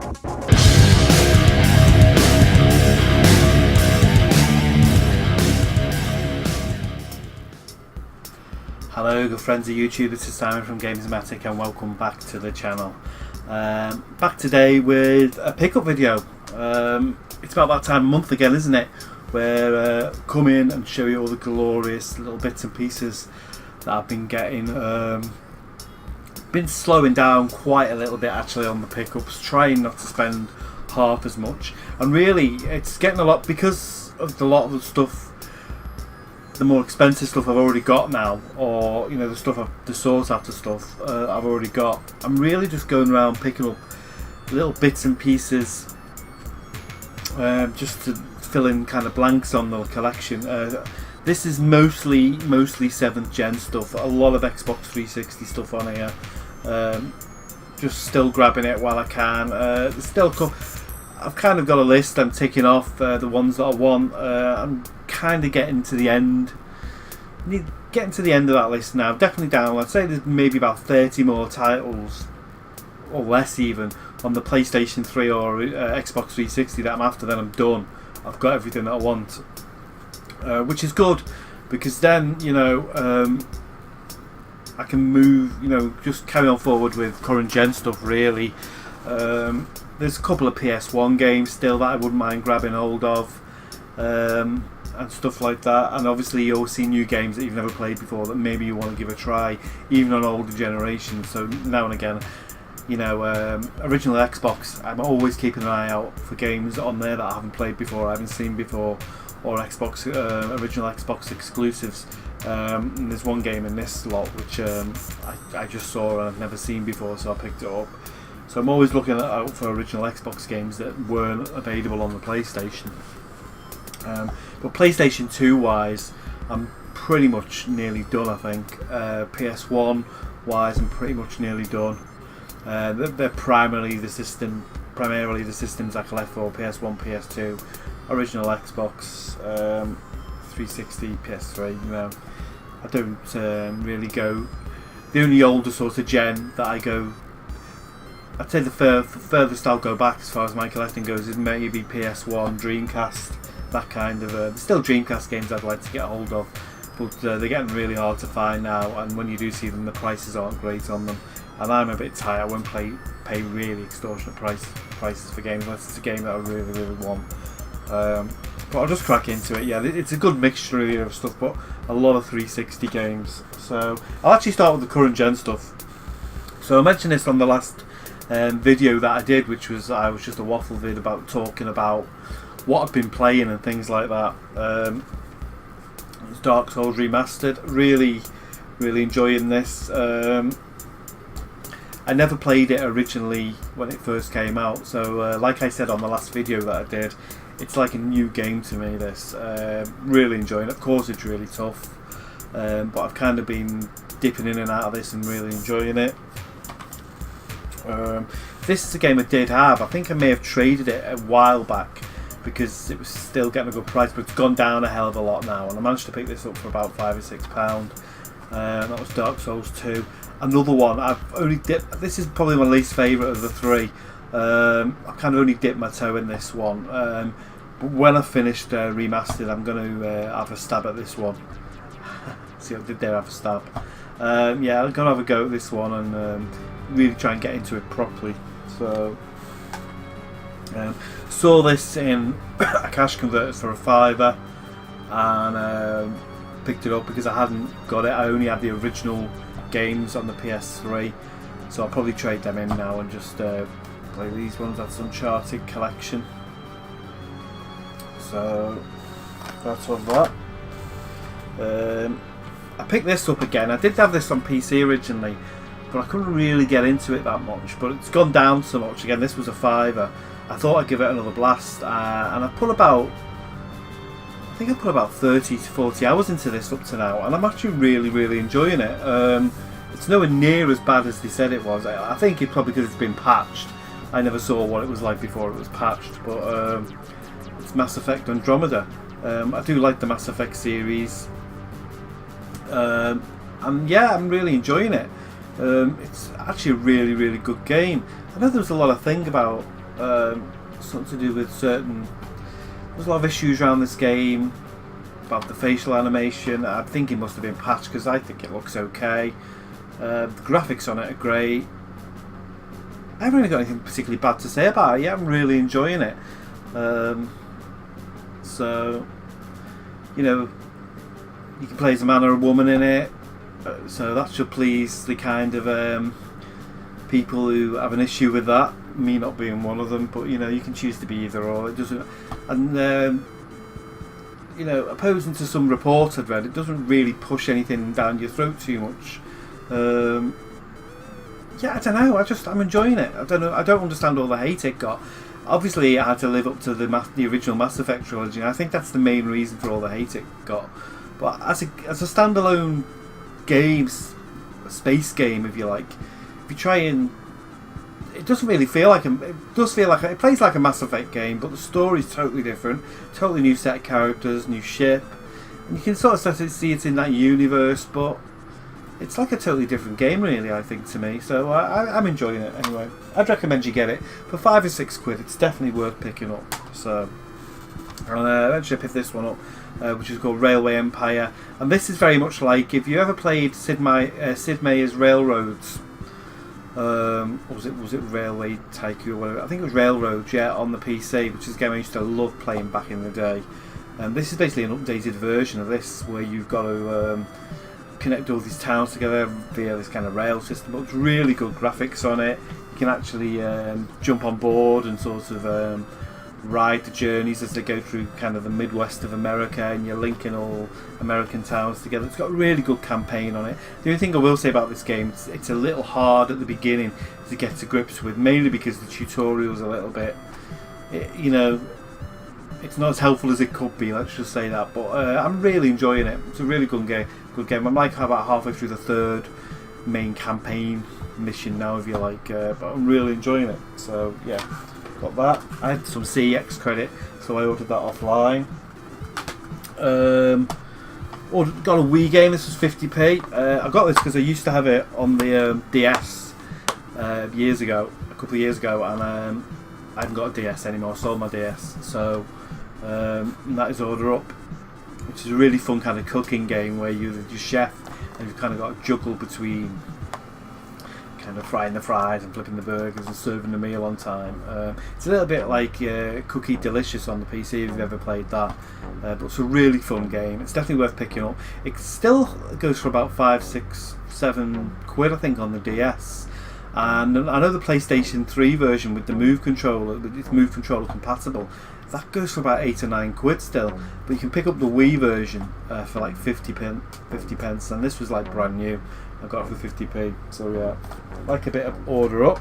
Hello good friends of YouTube, this is Simon from GAMEZOMATIK and welcome back to the channel. Back today with a pickup video. It's about that time of month again, isn't it? Where come in and show you all the glorious little bits and pieces that I've been getting. Been slowing down quite a little bit actually on the pickups, trying not to spend half as much. And really it's getting a lot because of a lot of the stuff, the more expensive stuff I've already got now, or you know, the sought after stuff I've already got. I'm really just going around picking up little bits and pieces just to fill in kind of blanks on the collection. This is mostly 7th gen stuff, a lot of Xbox 360 stuff on here. Just still grabbing it while I can. There's still I've kind of got a list I'm ticking off the ones that I want. I'm kind of getting to the end. Getting to the end of that list now. Definitely down. I'd say there's maybe about 30 more titles, or less even, on the PlayStation 3 or Xbox 360 that I'm after. Then I'm done. I've got everything that I want, which is good because then you know I can move. You know, just carry on forward with current gen stuff. Really, there's a couple of PS1 games still that I wouldn't mind grabbing hold of. And stuff like that, and obviously you'll see new games that you've never played before that maybe you want to give a try, even on older generations. So now and again, you know, original Xbox, I'm always keeping an eye out for games on there that I haven't played before, I haven't seen before, or Xbox original Xbox exclusives. And there's one game in this lot which I just saw and I've never seen before, so I picked it up. So I'm always looking out for original Xbox games that weren't available on the PlayStation. But PlayStation 2 wise, I'm pretty much nearly done, I think. PS1 wise, I'm pretty much nearly done. They're primarily the systems I collect for: PS1, PS2, original Xbox, 360, PS3. You know, I don't really go. The only older sort of gen that I go, I'd say the furthest I'll go back as far as my collecting goes is maybe PS1, Dreamcast. That kind of still Dreamcast games I'd like to get a hold of, but they're getting really hard to find now, and when you do see them, the prices aren't great on them, and I'm a bit tight. I won't pay really extortionate prices for games unless it's a game that I really want. But I'll just crack into it. Yeah, it's a good mixture of stuff, but a lot of 360 games. So I'll actually start with the current gen stuff. So I mentioned this on the last video that I did, which was just a waffle vid about talking about what I've been playing and things like that. It's Dark Souls Remastered. Really enjoying this. I never played it originally when it first came out, so like I said on the last video that I did, it's like a new game to me, this. Really enjoying it. Of course it's really tough, but I've kind of been dipping in and out of this and really enjoying it. This is a game I did have. I think I may have traded it a while back because it was still getting a good price, but it's gone down a hell of a lot now, and I managed to pick this up for about £5 or £6. That was Dark Souls 2. Another one I've only dipped. This is probably my least favourite of the three. I've kind of only dipped my toe in this one, but when I finished Remastered, I'm going to have a stab at this one. See what I did there, have a stab. Yeah, I'm going to have a go at this one and really try and get into it properly. So saw this in a cash converter for a £5 and picked it up because I hadn't got it. I only had the original games on the PS3, so I'll probably trade them in now and just play these ones. That's Uncharted collection, so that's all that. I picked this up again. I did have this on PC originally, but I couldn't really get into it that much, but it's gone down so much again. This was a £5. I thought I'd give it another blast, and I put about 30 to 40 hours into this up to now, and I'm actually really enjoying it. It's nowhere near as bad as they said it was. I think it's probably because it's been patched. I never saw what it was like before it was patched, but it's Mass Effect Andromeda. I do like the Mass Effect series, and yeah, I'm really enjoying it. It's actually a really good game. I know there was a lot of thing about something to do with certain. There's a lot of issues around this game about the facial animation. I think it must have been patched because I think it looks okay. The graphics on it are great. I haven't really got anything particularly bad to say about it. Yeah, I'm really enjoying it. So, you know, you can play as a man or a woman in it. So that should please the kind of people who have an issue with that. Me not being one of them, but you know, you can choose to be either or. It doesn't, and you know, opposing to some reports I've read, it doesn't really push anything down your throat too much. Yeah, I don't know. I'm enjoying it. I don't know. I don't understand all the hate it got. Obviously, it had to live up to the original Mass Effect trilogy. And I think that's the main reason for all the hate it got. But as a standalone game, space game, if you like, if you try and, it doesn't really feel like it does feel like it plays like a Mass Effect game, but the story's totally different. Totally new set of characters, new ship, and you can sort of start to see it in that universe, but it's like a totally different game, really, I think, to me. So I'm enjoying it anyway. I'd recommend you get it for £5 or £6. It's definitely worth picking up. So I'll eventually pick this one up, which is called Railway Empire, and this is very much like if you ever played Sid Meier's Railroads. Or was it Railway Tycoon or whatever? I think it was Railroads, yeah, on the PC, which is a game I used to love playing back in the day. And this is basically an updated version of this, where you've got to connect all these towns together via this kind of rail system. But it's really good graphics on it. You can actually jump on board and sort of ride the journeys as they go through kind of the Midwest of America, and you're linking all American towns together. It's got a really good campaign on it. The only thing I will say about this game, it's a little hard at the beginning to get to grips with, mainly because the tutorial's a little bit, you know, it's not as helpful as it could be, let's just say that. But I'm really enjoying it. It's a really good game. I'm like about halfway through the third main campaign mission now, if you like, but I'm really enjoying it. So yeah, got that. I had some CEX credit, so I ordered that offline. Got a Wii game. This was 50p. I got this because I used to have it on the DS years ago, a couple of years ago, and I haven't got a DS anymore. I sold my DS, so that is Order Up, which is a really fun kind of cooking game where you're the chef and you've kind of got to juggle between kind of frying the fries and flipping the burgers and serving the meal on time. It's a little bit like Cookie Delicious on the PC if you've ever played that, but it's a really fun game. It's definitely worth picking up. It still goes for about £5, £6, £7 I think on the DS. And I know the PlayStation 3 version with the Move controller, it's Move controller compatible, that goes for about £8 or £9 still. But you can pick up the Wii version for like 50 pence, and this was like brand new. I got it for 50p. So yeah, like a bit of Order Up.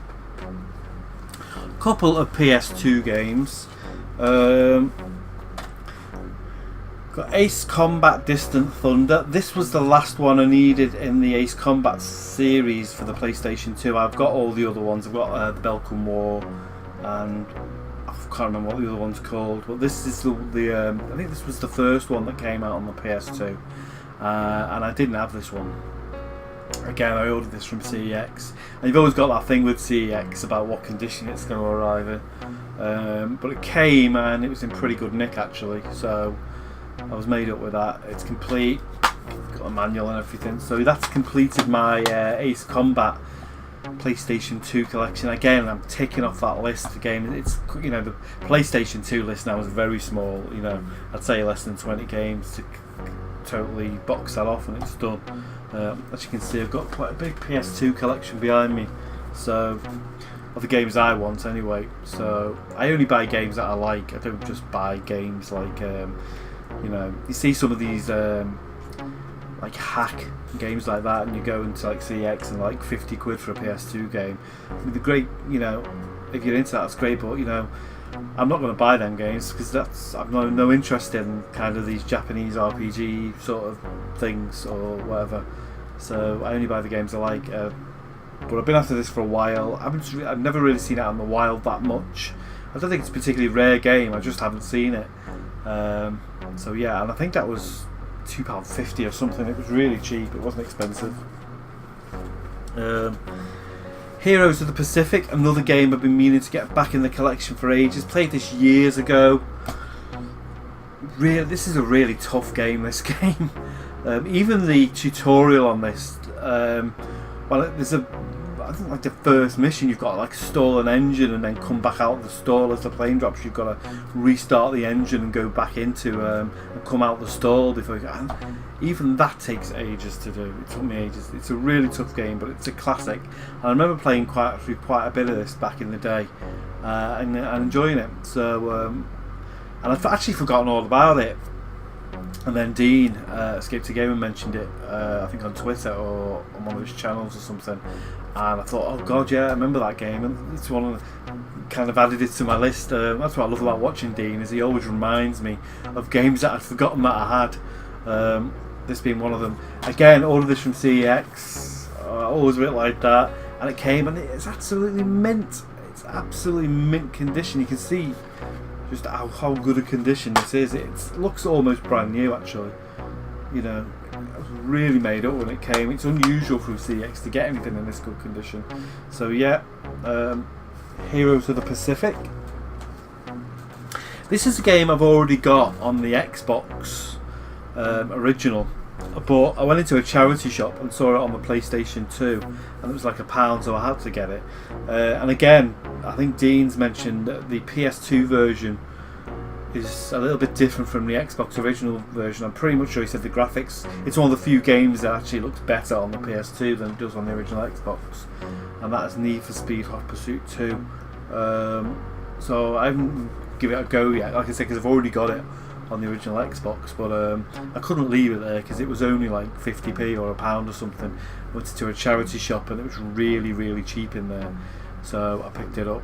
Couple of PS2 games. Got Ace Combat Distant Thunder. This was the last one I needed in the Ace Combat series for the PlayStation 2. I've got all the other ones. I've got the Belkan War, and I can't remember what the other one's called. But this is the I think this was the first one that came out on the PS2, and I didn't have this one. Again, I ordered this from CEX, and you've always got that thing with CEX about what condition it's going to arrive in. But it came, and it was in pretty good nick actually. So I was made up with that. It's complete, got a manual and everything. So that's completed my Ace Combat PlayStation 2 collection. Again, I'm ticking off that list again. It's, you know, the PlayStation 2 list now is very small. You know, I'd say less than 20 games to totally box that off, and it's done. As you can see, I've got quite a big PS2 collection behind me. So of the games I want anyway. So I only buy games that I like. I don't just buy games like you know, you see some of these like hack games like that, and you go into like CX and like £50 for a PS2 game. I mean, the great, you know, if you're into that, that's great. But you know, I'm not going to buy them games because I've no interest in kind of these Japanese RPG sort of things or whatever. So I only buy the games I like. But I've been after this for a while. I've never really seen it out in the wild that much. I don't think it's a particularly rare game. I just haven't seen it. So yeah, and I think that was £2.50 or something. It was really cheap. It wasn't expensive. Heroes of the Pacific, another game I've been meaning to get back in the collection for ages. Played this years ago. This is a really tough game, this game. Even the tutorial on this, well, there's I think like the first mission you've got to like stall an engine and then come back out of the stall as the plane drops. You've got to restart the engine and go back into and come out the stall before you go. Even that takes ages to do. It took me ages. It's a really tough game, but it's a classic. And I remember playing quite a bit of this back in the day and enjoying it. So and I've actually forgotten all about it. And then Dean, Escape to Gamer, mentioned it, I think on Twitter or on one of his channels or something. And I thought, oh god, yeah, I remember that game. And it's one of the, kind of added it to my list. That's what I love about watching Dean, is he always reminds me of games that I'd forgotten that I had. This being one of them. Again, all of this from CEX, always a bit like that. And it came, and it's absolutely mint. It's absolutely mint condition. You can see just how good a condition this is. It looks almost brand new, actually. You know, it was really made up when it came. It's unusual for CEX to get anything in this good condition. So yeah, Heroes of the Pacific. This is a game I've already got on the Xbox original, but I went into a charity shop and saw it on the PlayStation 2, and it was like £1, so I had to get it. And again, I think Dean's mentioned that the PS2 version is a little bit different from the Xbox original version. I'm pretty much sure he said the graphics, it's one of the few games that actually looks better on the PS2 than it does on the original Xbox, and that is Need for Speed Hot Pursuit 2. So I haven't given it a go yet, like I said, because I've already got it on the original Xbox, but I couldn't leave it there because it was only like 50p or £1 or something. I went to a charity shop and it was really, really cheap in there, so I picked it up.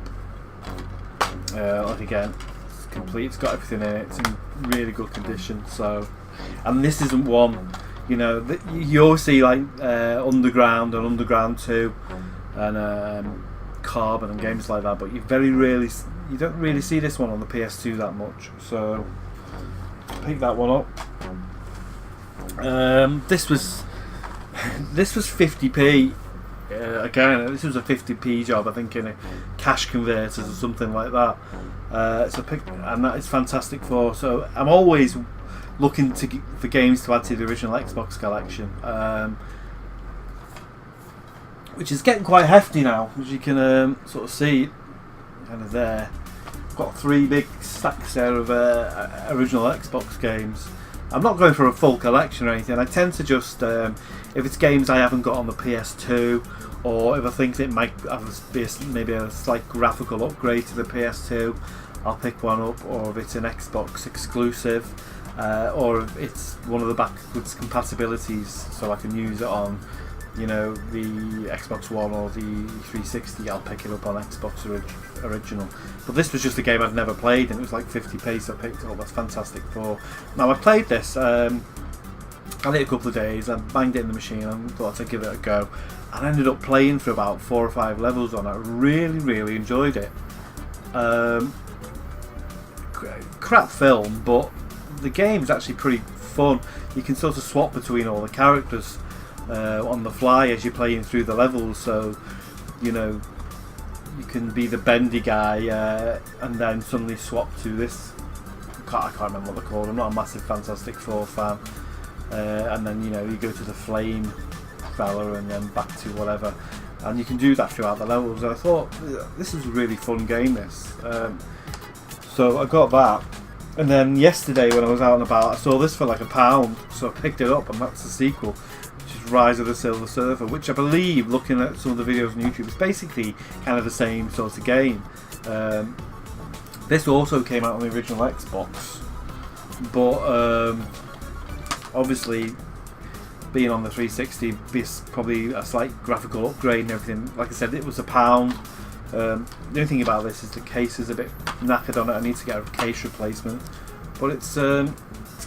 Like again, it's complete, it's got everything in it, it's in really good condition. So, and this isn't one, you know, you always see like Underground and Underground 2 and Carbon and games like that, but you don't really see this one on the PS2 that much. So pick that one up. This was 50p. Again, this was a 50p job, I think, in a cash converters or something like that. And that is fantastic for. So I'm always looking for games to add to the original Xbox collection, which is getting quite hefty now, as you can sort of see, kind of there. Got 3 big stacks there of original Xbox games. I'm not going for a full collection or anything. I tend to just, if it's games I haven't got on the PS2, or if I think it might have maybe a slight graphical upgrade to the PS2, I'll pick one up. Or if it's an Xbox exclusive, or if it's one of the backwards compatibilities, so I can use it on, you know, the Xbox One or the 360, I'll pick it up on Xbox original. But this was just a game I'd never played, and it was like 50p, so I picked it up. That's fantastic for. Now I played this, I had it a couple of days, I banged it in the machine and thought I'd give it a go, and I ended up playing for about 4 or 5 levels on it. I really, really enjoyed it. Crap film, but the game's actually pretty fun. You can sort of swap between all the characters on the fly as you're playing through the levels, so you know, you can be the bendy guy and then suddenly swap to this, I can't remember what they're called, I'm not a massive Fantastic Four fan, and then, you know, you go to the flame fella and then back to whatever, and you can do that throughout the levels. And I thought, this is a really fun game, this. So I got that, and then yesterday when I was out and about, I saw this for like £1, so I picked it up, and that's the sequel, Rise of the Silver Surfer, which I believe, looking at some of the videos on YouTube, is basically kind of the same sort of game. This also came out on the original Xbox, but obviously being on the 360, this probably a slight graphical upgrade and everything. Like I said, it was £1. The only thing about this is the case is a bit knackered on it. I need to get a case replacement, but it's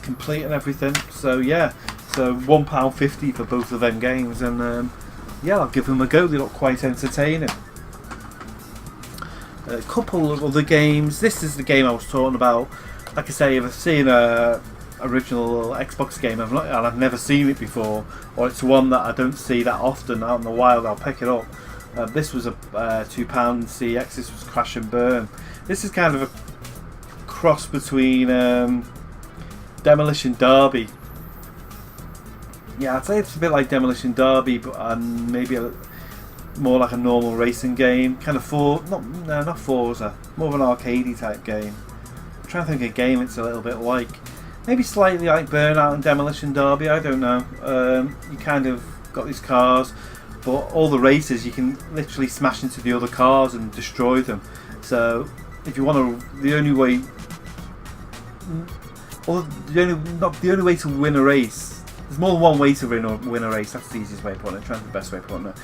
complete and everything. So yeah. So £1.50 for both of them games, and yeah, I'll give them a go. They look quite entertaining. A couple of other games. This is the game I was talking about. Like I say, if I've seen a original Xbox game and I've never seen it before, or it's one that I don't see that often out in the wild, I'll pick it up. This was a £2 CX. This was Crash and Burn. This is kind of a cross between Demolition Derby. Yeah, I'd say it's a bit like Demolition Derby, but maybe more like a normal racing game. Kind of not Forza, more of an arcadey type game. I'm trying to think of a game it's a little bit like. Maybe slightly like Burnout and Demolition Derby, I don't know. You kind of got these cars, but all the races you can literally smash into the other cars and destroy them. So if you want to, the only way to win a race. There's more than one way to win a race. That's the easiest way of putting it. Trying to the best way of putting it.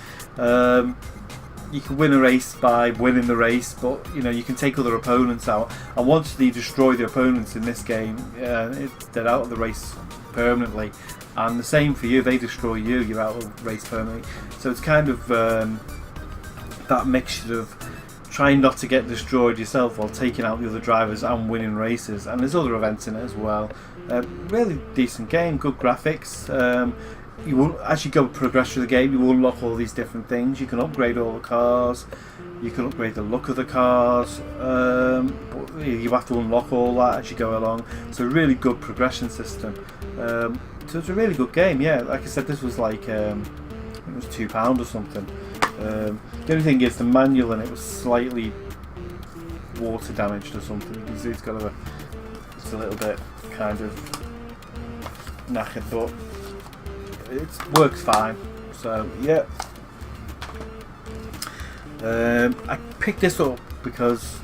You can win a race by winning the race, but you can take other opponents out. And once you destroy the opponents in this game, they're out of the race permanently. And the same for you. They destroy you, you're out of the race permanently. So it's kind of that mixture of trying not to get destroyed yourself while taking out the other drivers and winning races. And there's other events in it as well. Really decent game, good graphics. You will, as you progress through the game, you will unlock all these different things. You can upgrade all the cars, you can upgrade the look of the cars, but you have to unlock all that as you go along. It's a really good progression system. So it's a really good game. Yeah, like I said, this was like it was £2 or something. The only thing is the manual in it was slightly water damaged or something. You can see it's a little bit kind of knackered, but it works fine. So yeah, I picked this up because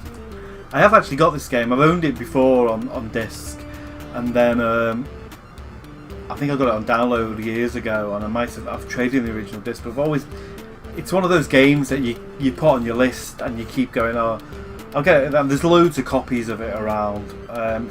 I have actually got this game. I've owned it before on disc, and then I think I got it on download years ago, and I've traded the original disc, but it's one of those games that you put on your list and you keep going, I'll get it. There's loads of copies of it around,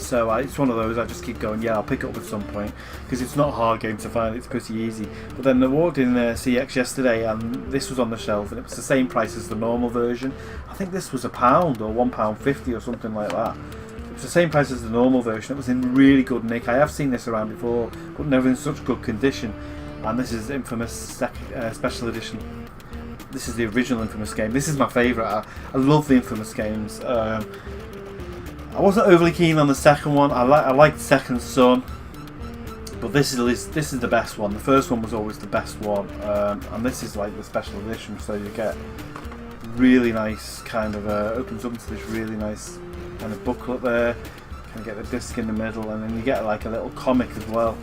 so it's one of those I just keep going, yeah, I'll pick it up at some point, because it's not a hard game to find, it's pretty easy. But then I walked in CX yesterday and this was on the shelf and it was the same price as the normal version. I think this was £1 or £1.50 or something like that. It was the same price as the normal version. It was in really good nick. I have seen this around before, but never in such good condition. And this is Infamous Special Edition. This is the original Infamous game. This is my favourite. I love the Infamous games. I wasn't overly keen on the second one. I liked Second Son, but this is the best one. The first one was always the best one, and this is like the special edition. So you get really nice kind of opens up into this really nice kind of booklet there. Kind of get the disc in the middle, and then you get like a little comic as well.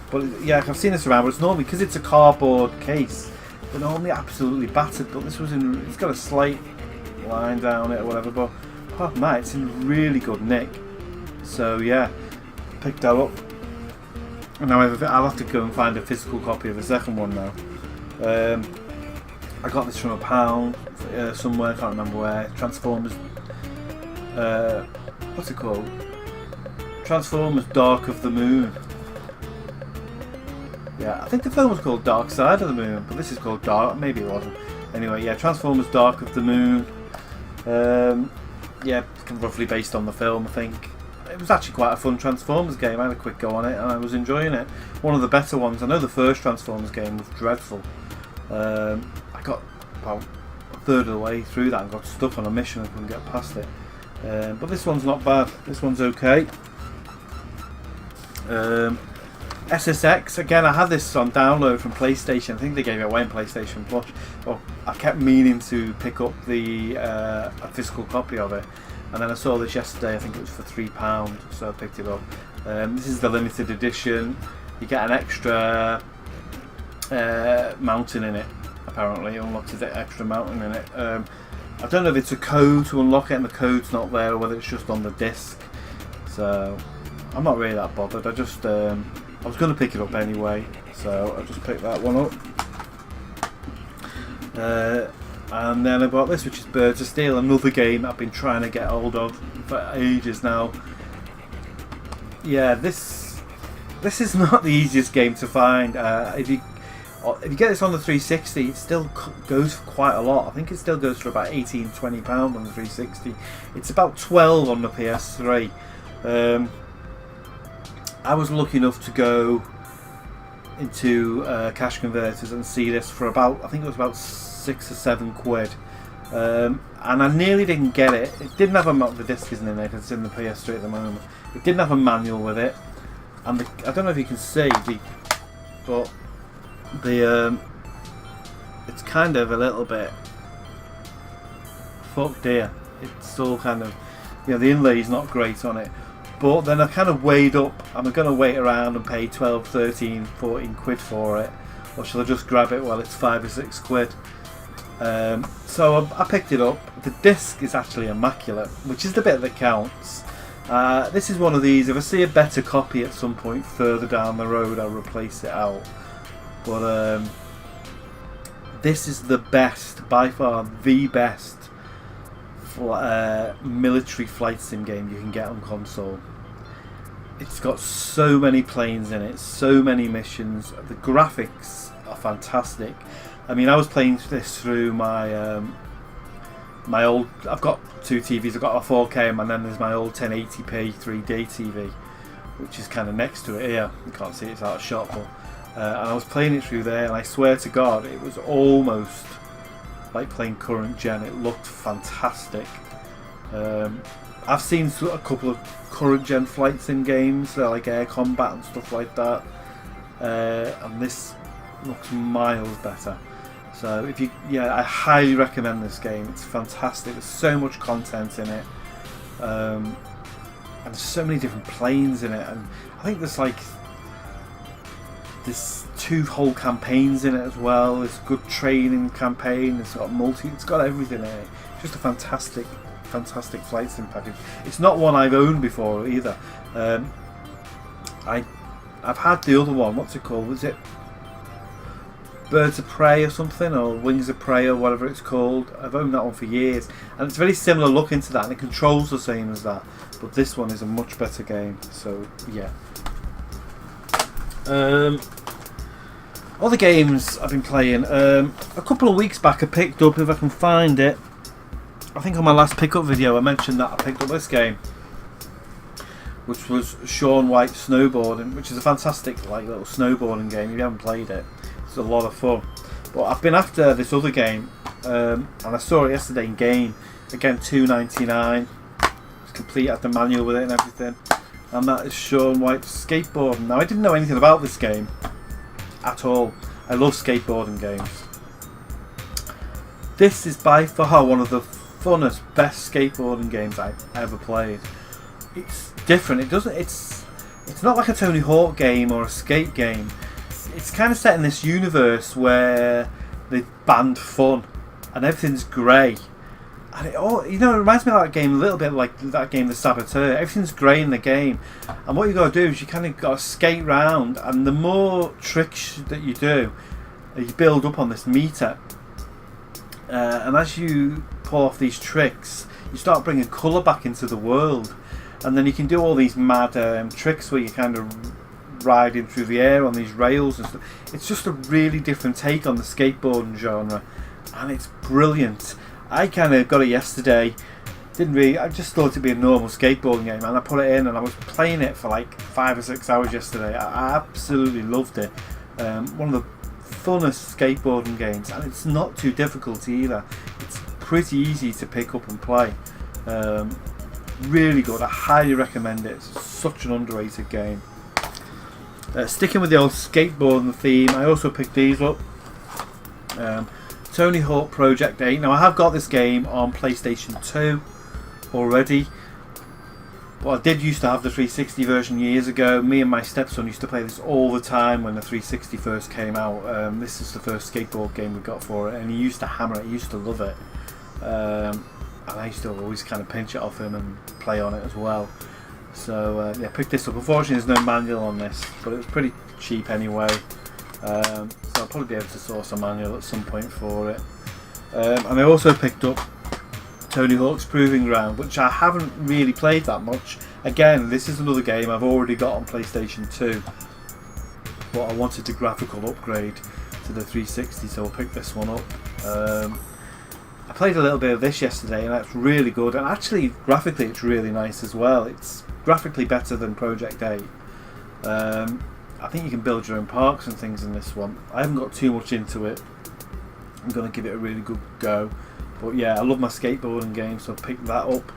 But yeah, I've seen this around, but it's normally, because it's a cardboard case, they're normally absolutely battered, but this was it's got a slight line down it or whatever, but apart from that, it's in really good nick. So yeah, picked that up. And now I'll have to go and find a physical copy of the second one now. I got this from £1 somewhere, I can't remember where. Transformers, what's it called? Transformers Dark of the Moon. Yeah, I think the film was called Dark Side of the Moon, but this is called Dark. Maybe it wasn't. Anyway, yeah, Transformers Dark of the Moon. Yeah, roughly based on the film, I think. It was actually quite a fun Transformers game. I had a quick go on it, and I was enjoying it. One of the better ones. I know the first Transformers game was dreadful. I got about a third of the way through that and got stuck on a mission and couldn't get past it. But this one's not bad. This one's okay. SSX, again, I had this on download from PlayStation. I think they gave it away in PlayStation Plus. Well, I kept meaning to pick up a physical copy of it, and then I saw this yesterday. I think it was for £3, so I picked it up. This is the limited edition. You get an extra mountain in it. Apparently, it unlocks the extra mountain in it. I don't know if it's a code to unlock it, and the code's not there, or whether it's just on the disc. So I'm not really that bothered. I was going to pick it up anyway, so I just picked that one up. And then I bought this, which is Birds of Steel, another game I've been trying to get hold of for ages now. Yeah, this is not the easiest game to find. If you get this on the 360, it still goes for quite a lot. I think it still goes for about £18–20 on the 360. It's about 12 on the PS3. I was lucky enough to go into cash converters and see this for about, I think it was about £6 or £7. And I nearly didn't get it. It didn't have the disc isn't in there because it's in the PS3 at the moment. It didn't have a manual with it, and I don't know if you can see but it's kind of a little bit fucked here. It's all kind of, the inlay's not great on it. But then I kind of weighed up, am I going to wait around and pay 12, 13, 14 quid for it, or shall I just grab it while it's 5 or 6 quid? So I picked it up. The disc is actually immaculate, which is the bit that counts. This is one of these, if I see a better copy at some point further down the road, I'll replace it out. But this is the best, by far the best military flight sim game you can get on console. It's got so many planes in it, so many missions. The graphics are fantastic. I mean, I was playing this through my my old. I've got two TVs. I've got a 4K, and then there's my old 1080p 3D TV, which is kind of next to it here. You can't see it's out of shot, but and I was playing it through there, and I swear to God, it was almost like playing current gen. It looked fantastic. I've seen a couple of current gen flight sim games, like Air Combat and stuff like that, and this looks miles better. So I highly recommend this game. It's fantastic. There's so much content in it, and there's so many different planes in it, and I think there's 2 whole campaigns in it as well. There's a good training campaign. It's got everything in it. It's just a fantastic flight sim package. It's not one I've owned before either. I've had the other one. What's it called? Was it Birds of Prey or something, or Wings of Prey or whatever it's called? I've owned that one for years, and it's very similar looking to that, and it controls the same as that. But this one is a much better game. So yeah. Other games I've been playing. A couple of weeks back I picked up, if I can find it, I think on my last pickup video I mentioned that I picked up this game, which was Shaun White Snowboarding, which is a fantastic little snowboarding game. If you haven't played it, it's a lot of fun. But I've been after this other game, and I saw it yesterday in Game. Again, £2.99. It's complete, had the manual with it and everything. And that is Shaun White Skateboarding. Now, I didn't know anything about this game at all. I love skateboarding games. This is by far one of the funnest, best skateboarding games I've ever played. It's different. It's not like a Tony Hawk game or a skate game. It's kind of set in this universe where they banned fun and everything's grey. And it reminds me of that game a little bit, like that game The Saboteur. Everything's grey in the game, and what you got to do is you kind of got to skate round, and the more tricks that you do, you build up on this meter, and as you pull off these tricks, you start bringing colour back into the world, and then you can do all these mad tricks where you kind of riding through the air on these rails and stuff. It's just a really different take on the skateboarding genre, and it's brilliant. I kind of got it yesterday. I just thought it'd be a normal skateboarding game, and I put it in and I was playing it for like 5 or 6 hours yesterday. I absolutely loved it. One of the funnest skateboarding games, and it's not too difficult either. It's pretty easy to pick up and play. Really good. I highly recommend it. It's such an underrated game. Sticking with the old skateboarding theme, I also picked these up. Tony Hawk Project 8. Now, I have got this game on PlayStation 2 already, but I did used to have the 360 version years ago. Me and my stepson used to play this all the time when the 360 first came out. This is the first skateboard game we got for it, and he used to hammer it. He used to love it, and I used to always kind of pinch it off him and play on it as well. So yeah, picked this up. Unfortunately, there's no manual on this, but it was pretty cheap anyway. So I'll probably be able to source a manual at some point for it. And I also picked up Tony Hawk's Proving Ground, which I haven't really played that much. Again, this is another game I've already got on PlayStation 2, but I wanted a graphical upgrade to the 360, so I'll pick this one up. I played a little bit of this yesterday, and that's really good, and actually graphically it's really nice as well. It's graphically better than Project 8. I think you can build your own parks and things in this one. I haven't got too much into it. I'm going to give it a really good go. But yeah, I love my skateboarding game, so I picked that up.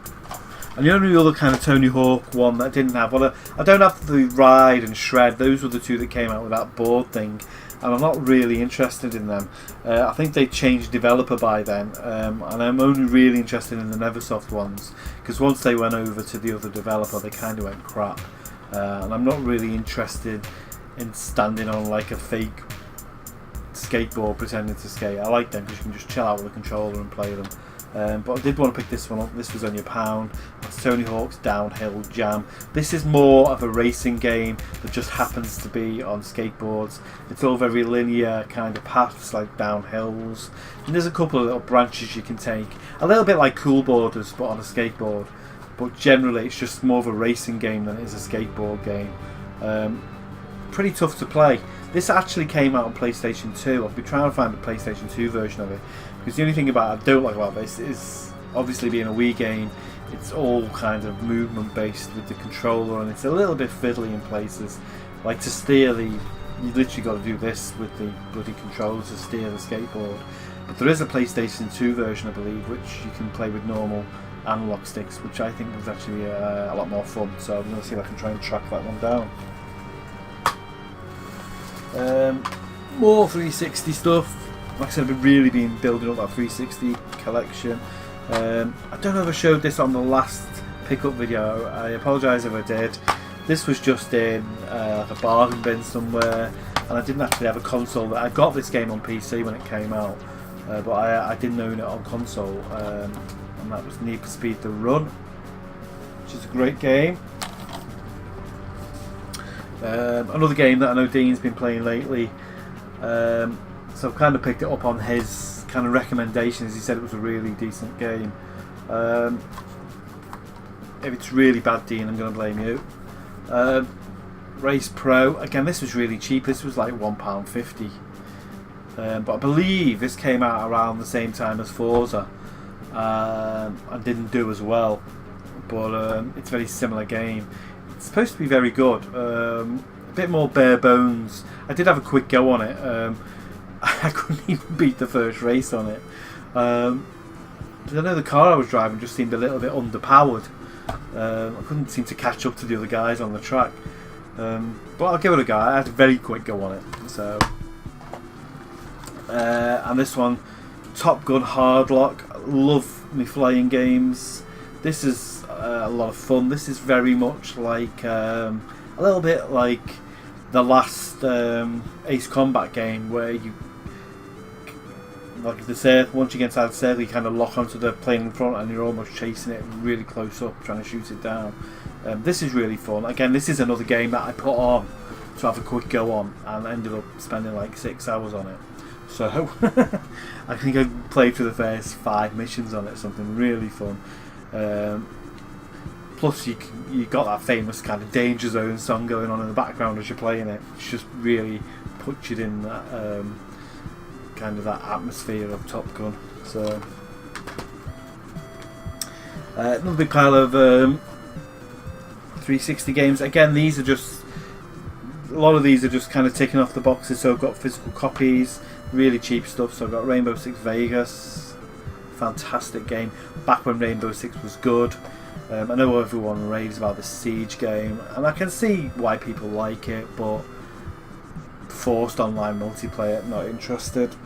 And the only other kind of Tony Hawk one that I didn't have, well, I don't have the Ride and Shred. Those were the two that came out with that board thing, and I'm not really interested in them. I think they changed developer by then, and I'm only really interested in the Neversoft ones, because once they went over to the other developer, they kind of went crap. And I'm not really interested in standing on like a fake skateboard pretending to skate. I like them because you can just chill out with a controller and play them. But I did want to pick this one up. This was only £1. It's Tony Hawk's Downhill Jam. This is more of a racing game that just happens to be on skateboards. It's all very linear kind of paths, like downhills. And there's a couple of little branches you can take. A little bit like Cool Boarders, but on a skateboard. But generally it's just more of a racing game than it is a skateboard game. Pretty tough to play. This actually came out on PlayStation 2. I've been trying to find the PlayStation 2 version of it, because the only thing I don't like about this is, obviously being a Wii game, it's all kind of movement based with the controller, and it's a little bit fiddly in places. Like to steer you literally got to do this with the bloody controller to steer the skateboard. But there is a PlayStation 2 version, I believe, which you can play with normal analog sticks, which I think was actually a lot more fun. So I'm going to see if I can try and track that one down. More 360 stuff. Like I said, I've really been building up that 360 collection. I don't know if I showed this on the last pickup video. I apologise if I did. This was just in like a bargain bin somewhere, and I didn't actually have a console. I got this game on PC when it came out, but I didn't own it on console, and that was Need for Speed The Run, which is a great game. Another game that I know Dean's been playing lately, so I've kind of picked it up on his kind of recommendations. He said it was a really decent game. If it's really bad, Dean, I'm going to blame you. Race Pro, again, this was really cheap. This was like £1.50, but I believe this came out around the same time as Forza, and didn't do as well, but it's a very similar game. It's supposed to be very good, a bit more bare bones. I did have a quick go on it. I couldn't even beat the first race on it. I know the car I was driving just seemed a little bit underpowered. I couldn't seem to catch up to the other guys on the track, but I'll give it a go. I had a very quick go on it. So, and this one, Top Gun Hardlock. Love me flying games. This is a lot of fun. This is very much like a little bit like the last Ace Combat game, where you, like the circle, once you get inside the circle, you kind of lock onto the plane in front and you're almost chasing it really close up, trying to shoot it down. This is really fun. Again, this is another game that I put on to have a quick go on, and ended up spending like 6 hours on it. So I think I played through the first 5 missions on it. Something really fun. Plus you got that famous kind of Danger Zone song going on in the background as you're playing it. It's just really puts you in that kind of that atmosphere of Top Gun. So another big pile of 360 games. Again, these are just, a lot of these are just kind of ticking off the boxes. So I've got physical copies, really cheap stuff. So I've got Rainbow Six Vegas, fantastic game. Back when Rainbow Six was good. I know everyone raves about the Siege game, and I can see why people like it, but forced online multiplayer, not interested.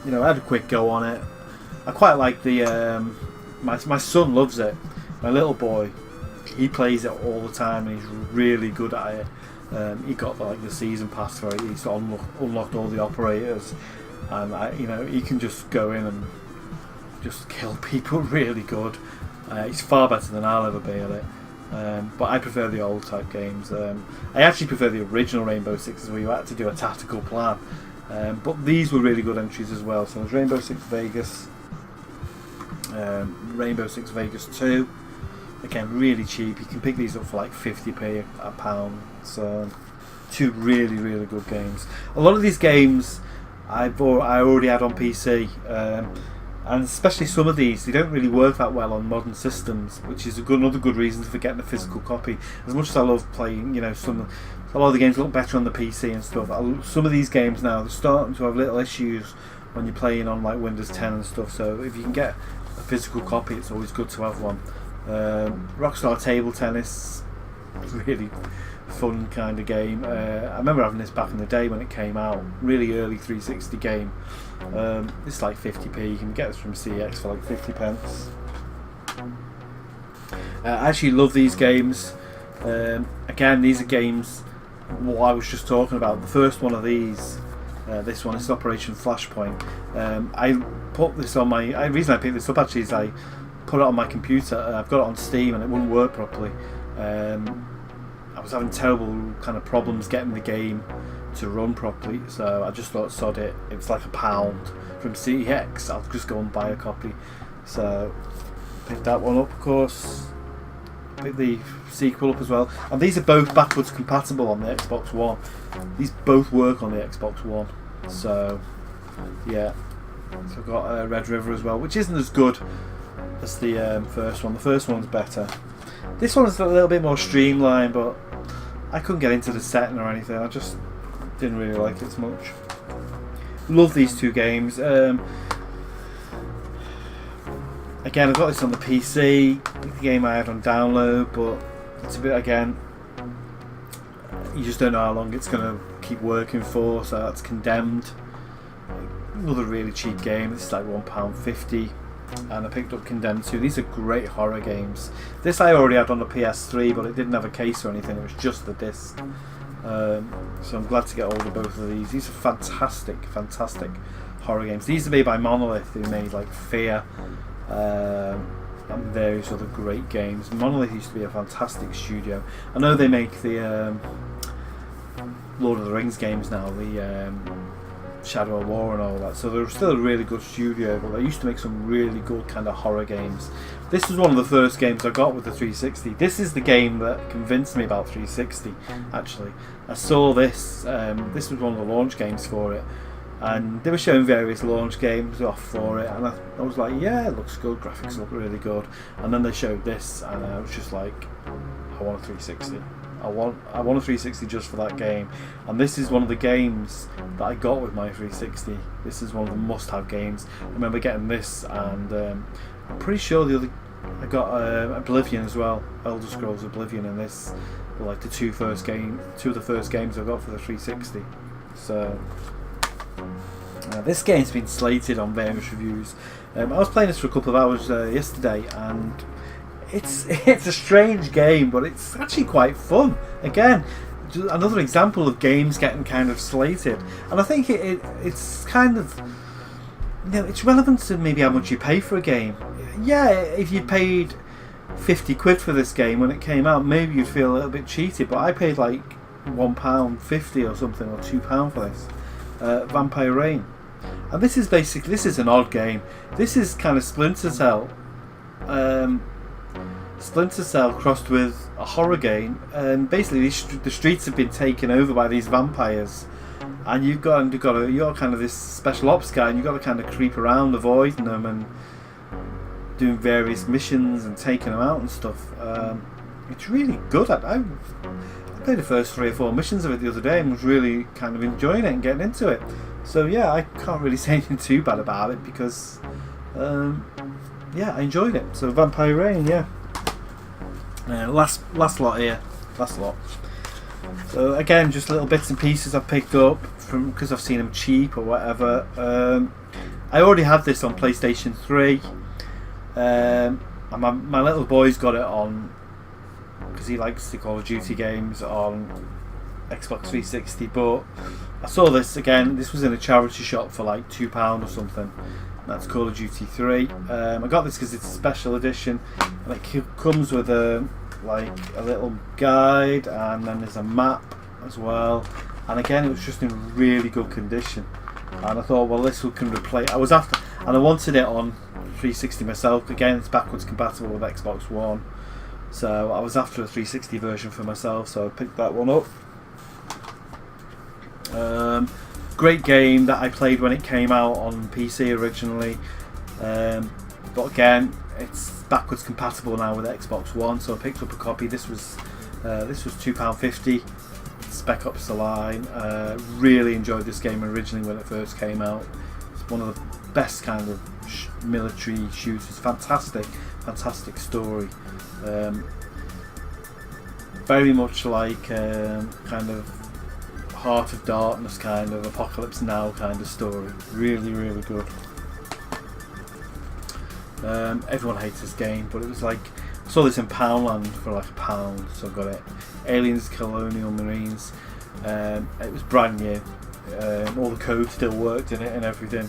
You know, I had a quick go on it. I quite like the my son loves it. My little boy, he plays it all the time and he's really good at it. He got like the season pass for it. He's unlocked all the operators, and you know, he can just go in and just kill people really good. He's far better than I'll ever be at it. But I prefer the old type games. I actually prefer the original Rainbow Sixes, where you had to do a tactical plan. But these were really good entries as well. So there's Rainbow Six Vegas, Rainbow Six Vegas 2. Again, really cheap. You can pick these up for like 50p a pound. So 2 really, really good games. A lot of these games I already had on PC. and especially some of these, they don't really work that well on modern systems, which is another good reason for getting a physical copy. As much as I love playing, you know, a lot of the games look better on the PC and stuff. Some of these games now, they're starting to have little issues when you're playing on like Windows 10 and stuff. So if you can get a physical copy, it's always good to have one. Rockstar Table Tennis, really fun kind of game. I remember having this back in the day when it came out, really early 360 game. It's like 50p. You can get this from CX for like 50 pence. I actually love these games. Again, these are games what I was just talking about. The first one of these, this one is Operation Flashpoint. I put this on my. The reason I picked this up actually is I put it on my computer. I've got it on Steam and it wouldn't work properly. I was having terrible kind of problems getting the game to run properly, so I just thought, sod it. It's like £1 from CEX. I'll just go and buy a copy. So picked that one up, of course. Picked the sequel up as well, and these are both backwards compatible on the Xbox One. These both work on the Xbox One. So yeah, so I've got Red River as well, which isn't as good as the first one. The first one's better. This one's a little bit more streamlined, but I couldn't get into the setting or anything. I just didn't really like it as much. Love these two games. Again, I've got this on the PC. The game I had on download, but it's a bit, again, you just don't know how long it's going to keep working for, so that's Condemned. Another really cheap game. This is like £1.50. And I picked up Condemned 2. These are great horror games. This I already had on the PS3, but it didn't have a case or anything. It was just the disc. So I'm glad to get hold of both of these. These are fantastic, fantastic horror games. These are made by Monolith, who made like Fear and various other great games. Monolith used to be a fantastic studio. I know they make the Lord of the Rings games now, the Shadow of War and all that, so they're still a really good studio, but they used to make some really good kind of horror games. This was one of the first games I got with the 360. This is the game that convinced me about 360, actually. I saw this, this was one of the launch games for it, and they were showing various launch games off for it, and I was like, yeah, it looks good, graphics look really good, and then they showed this, and I was just like, I want a 360. I want a 360 just for that game, and this is one of the games that I got with my 360. This is one of the must-have games. I remember getting this, and I'm pretty sure I got Oblivion as well, Elder Scrolls Oblivion, and this were like two of the first games I got for the 360. So this game's been slated on various reviews. I was playing this for a couple of hours yesterday, and it's a strange game, but it's actually quite fun. Again, another example of games getting kind of slated, and I think it's kind of, you know, it's relevant to maybe how much you pay for a game. Yeah, if you paid 50 quid for this game when it came out, maybe you'd feel a little bit cheated, but I paid like £1.50 or something, or £2 for this Vampire Reign, and this is an odd game. This is kind of Splinter Cell. Splinter Cell crossed with a horror game, and basically the streets have been taken over by these vampires, and you're kind of this special ops guy, and you've got to kind of creep around avoiding them and doing various missions and taking them out and stuff. It's really good. I played the first 3 or 4 missions of it the other day and was really kind of enjoying it and getting into it. So yeah, I can't really say anything too bad about it, because yeah, I enjoyed it. So Vampire Reign, yeah. Last lot here. Last lot. So again, just little bits and pieces I've picked up from because I've seen them cheap or whatever. I already had this on PlayStation 3. And my little boy's got it on, because he likes the Call of Duty games, on Xbox 360. But I saw this again. This was in a charity shop for like £2 or something. That's Call of Duty 3. I got this because it's a special edition, and it comes with a little guide, and then there's a map as well. And again, it was just in really good condition. And I thought, well, this can replace. I wanted it on 360 myself. Again, it's backwards compatible with Xbox One, so I was after a 360 version for myself. So I picked that one up. Great game that I played when it came out on PC originally. But again, it's backwards compatible now with Xbox One, so I picked up a copy. This was £2.50. Spec Ops: The Line. Really enjoyed this game originally when it first came out. It's one of the best kind of military shooters. Fantastic story. Very much like kind of Heart of Darkness kind of Apocalypse Now kind of story. Really good. Everyone hates this game, but it was like, I saw this in Poundland for like £1, so I got it. Aliens, Colonial Marines. It was brand new. All the code still worked in it and everything.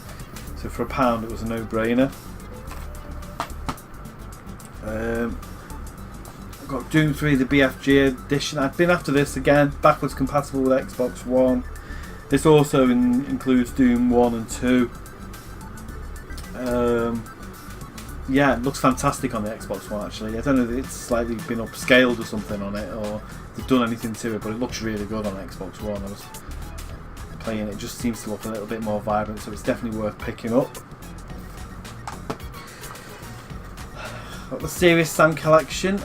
So for £1 it was a no-brainer. I've got Doom 3, the BFG edition. I've been after this again, backwards compatible with Xbox One. This also includes Doom 1 and 2. Yeah, it looks fantastic on the Xbox One actually. I don't know if it's slightly been upscaled or something on it, or they've done anything to it, but it looks really good on Xbox One. I was playing it, just seems to look a little bit more vibrant, so it's definitely worth picking up. Got the Serious Sam collection.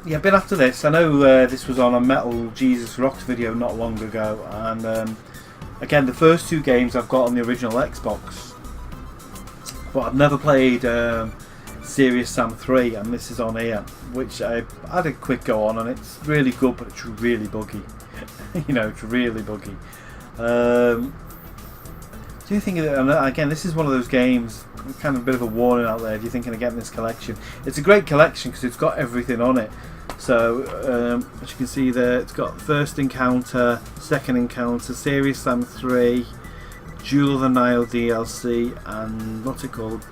Yeah, been after this. I know this was on a Metal Jesus Rocks video not long ago, and again, the first 2 games I've got on the original Xbox, but I've never played Serious Sam 3, and this is on here, which I had a quick go on, and it's really good, but it's really buggy. You know, it's really buggy. Do you think of it? And again, this is one of those games, kind of a bit of a warning out there if you're thinking of getting this collection. It's a great collection because it's got everything on it. So as you can see there, it's got First Encounter, Second Encounter, Serious Sam 3, Jewel of the Nile DLC, and what's it called?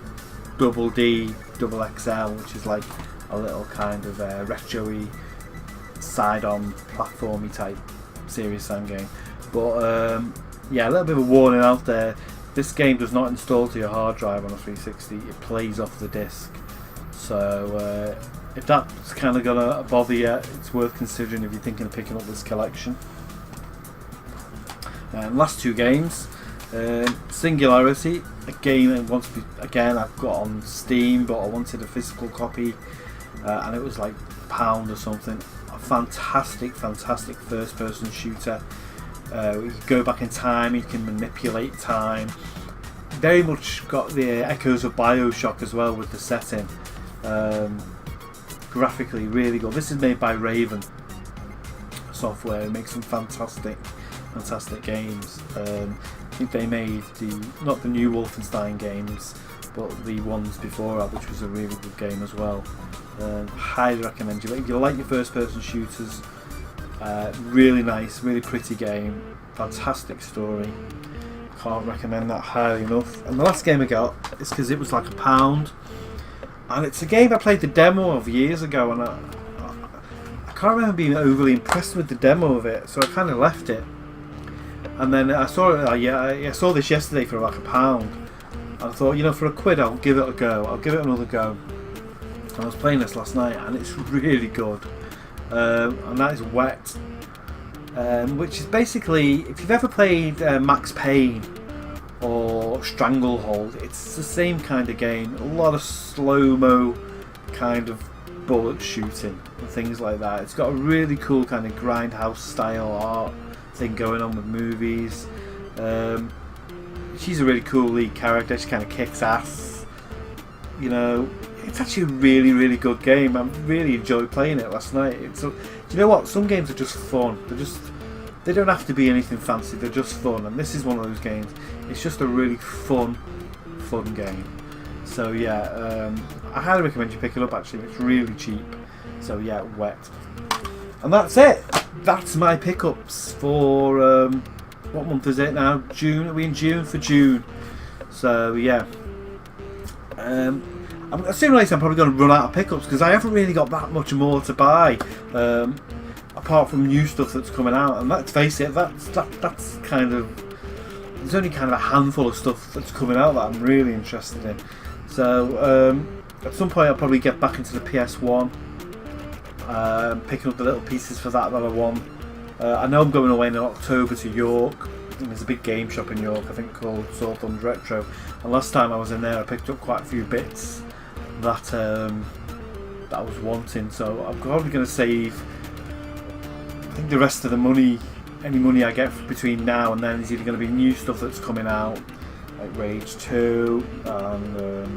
Double D, Double XL, which is like a little kind of retro-y, side-on, platformy type Serious Sam game. But yeah, a little bit of a warning out there. This game does not install to your hard drive on a 360. It plays off the disc. So if that's kind of gonna bother you, it's worth considering if you're thinking of picking up this collection. Last 2 games. Singularity, a game that wants to be, again, I've got on Steam, but I wanted a physical copy, and it was like £1 or something. A fantastic first-person shooter. You can go back in time, you can manipulate time. Very much got the echoes of Bioshock as well with the setting. Graphically really good. This is made by Raven Software. It makes some fantastic games. I think they made not the new Wolfenstein games, but the ones before that, which was a really good game as well. Highly recommend you. If you like your first-person shooters, really nice, really pretty game, fantastic story. Can't recommend that highly enough. And the last game I got is because it was like £1, and it's a game I played the demo of years ago, and I can't remember being overly impressed with the demo of it, so I kind of left it. And then I saw it. I saw this yesterday for like £1, and I thought, you know, for £1 I'll give it a go. I'll give it another go. And I was playing this last night, and it's really good. And that is Wet, which is basically, if you've ever played Max Payne or Stranglehold, it's the same kind of game. A lot of slow-mo kind of bullet shooting and things like that. It's got a really cool kind of grindhouse style art thing going on with movies. She's a really cool lead character. She kind of kicks ass. You know, it's actually a really good game. I really enjoyed playing it last night. Do you know what? Some games are just fun. They don't have to be anything fancy. They're just fun, and this is one of those games. It's just a really fun game. So yeah, I highly recommend you pick it up. Actually, it's really cheap. So yeah, Wet. And that's it. That's my pickups for what month is it now? June. Are we in June? For June. So yeah. Sooner or later I'm probably going to run out of pickups because I haven't really got that much more to buy, apart from new stuff that's coming out. And let's face it, that's kind of, there's only kind of a handful of stuff that's coming out that I'm really interested in. So at some point I'll probably get back into the PS1, picking up the little pieces for that I want. I know I'm going away in October to York there's a big game shop in York, I think called Sawthorns Retro, and last time I was in there I picked up quite a few bits that that I was wanting, so I'm probably going to save, I think, the rest of the money, any money I get between now and then is either going to be new stuff that's coming out, like Rage 2 and the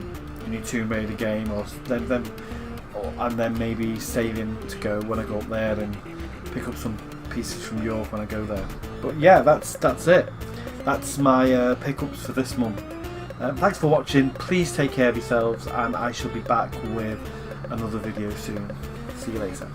new Tomb Raider game, or then maybe saving to go when I go up there and pick up some pieces from York when I go there. But yeah, that's it. That's my pickups for this month. Thanks for watching. Please take care of yourselves, and I shall be back with another video soon. See you later.